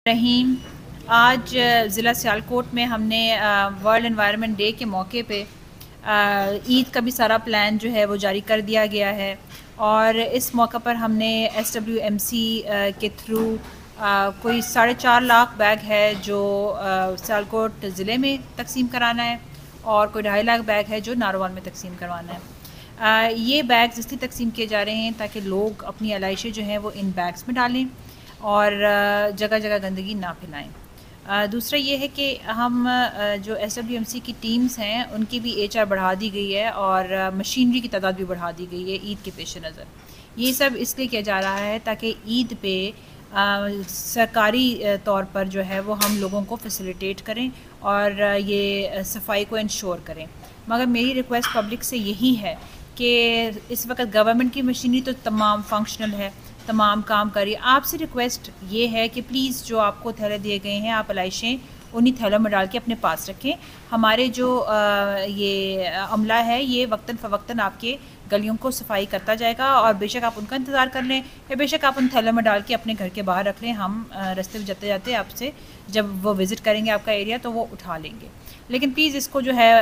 رحیم، آج ضلع سیالکوٹ میں ہم نے ورلڈ انوائرمنٹ ڈے کے موقع پہ عید کا بھی سارا پلان جو ہے وہ جاری کر دیا گیا ہے، اور اس موقع پر ہم نے SWMC کے تھرو کوئی 4.5 لاکھ بیگ ہے جو سیالکوٹ ضلع میں تقسیم کرانا ہے، اور کوئی 2.5 لاکھ بیگ ہے جو ناروال میں تقسیم کروانا ہے۔ یہ بیگز اس لیے تقسیم کیے جا رہے ہیں تاکہ لوگ اپنی علائشیں جو ہیں وہ ان بیگز میں ڈالیں اور جگہ جگہ گندگی نہ پھیلائیں۔ دوسرا یہ ہے کہ ہم جو SWMC کی ٹیمز ہیں ان کی بھی HR بڑھا دی گئی ہے، اور مشینری کی تعداد بھی بڑھا دی گئی ہے عید کے پیش نظر۔ یہ سب اس لیے کیا جا رہا ہے تاکہ عید پہ سرکاری طور پر جو ہے وہ ہم لوگوں کو فیسیلیٹیٹ کریں اور یہ صفائی کو انشور کریں۔ مگر میری ریکویسٹ پبلک سے یہی ہے کہ اس وقت گورنمنٹ کی مشینری تو تمام فنکشنل ہے، تمام کام کری۔ آپ سے ریکویسٹ یہ ہے کہ پلیز جو آپ کو تھیلے دیے گئے ہیں آپ علائشیں انہی تھیلوں میں ڈال کے اپنے پاس رکھیں۔ ہمارے جو یہ عملہ ہے یہ وقتاً فوقتاً آپ کے گلیوں کو صفائی کرتا جائے گا، اور بے شک آپ ان کا انتظار کر لیں یا بے شک آپ ان تھیلوں میں ڈال کے اپنے گھر کے باہر رکھ لیں۔ ہم رستے میں جاتے جاتے آپ سے جب وہ وزٹ کریں گے آپ کا ایریا تو وہ اٹھا لیں گے، لیکن پلیز اس کو جو ہے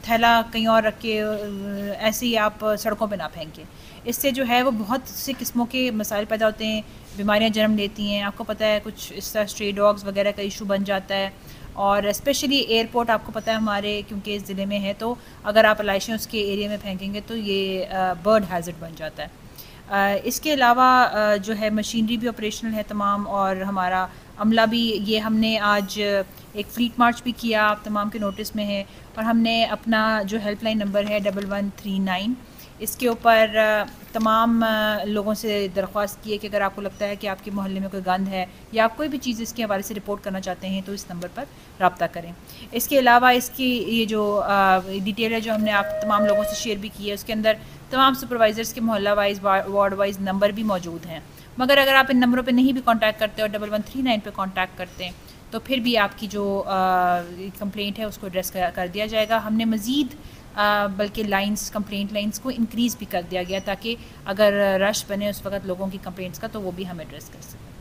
تھیلا کہیں اور رکھ کے ایسے ہی آپ سڑکوں پہ نہ پھینکیں۔ اس سے جو ہے وہ بہت سی قسموں کے مسائل پیدا ہوتے ہیں، بیماریاں جنم لیتی ہیں۔ آپ کو پتہ ہے کچھ اس طرح اسٹری ڈاگز وغیرہ کا ایشو بن جاتا ہے، اور اسپیشلی ایئرپورٹ آپ کو پتہ ہے ہمارے کیونکہ اس ضلع میں ہے، تو اگر آپ علائشیں اس کے ایریا میں پھینکیں گے تو یہ برڈ ہیزرڈ بن جاتا ہے۔ اس کے علاوہ جو ہے مشینری بھی آپریشنل ہے تمام، اور ہمارا عملہ بھی، یہ ہم نے آج ایک فلیٹ مارچ بھی کیا، آپ تمام کے نوٹس میں ہے، اور ہم نے اپنا جو ہیلپ لائن نمبر ہے 1139، اس کے اوپر تمام لوگوں سے درخواست کی ہے کہ اگر آپ کو لگتا ہے کہ آپ کے محلے میں کوئی گند ہے یا آپ کوئی بھی چیز اس کے حوالے سے رپورٹ کرنا چاہتے ہیں تو اس نمبر پر رابطہ کریں۔ اس کے علاوہ اس کی یہ جو ڈیٹیل ہے جو ہم نے آپ تمام لوگوں سے شیئر بھی کی ہے، اس کے اندر تمام سپروائزرز کے محلہ وائز وارڈ وائز نمبر بھی موجود ہیں، مگر اگر آپ ان نمبروں پہ نہیں بھی کانٹیکٹ کرتے اور 1139 پہ کانٹیکٹ کرتے ہیں تو پھر بھی آپ کی جو کمپلینٹ ہے اس کو ایڈریس کر دیا جائے گا۔ ہم نے مزید بلکہ لائنز، کمپلینٹ لائنز کو انکریز بھی کر دیا گیا تاکہ اگر رش بنے اس وقت لوگوں کی کمپلینٹس کا تو وہ بھی ہم ایڈریس کر سکیں۔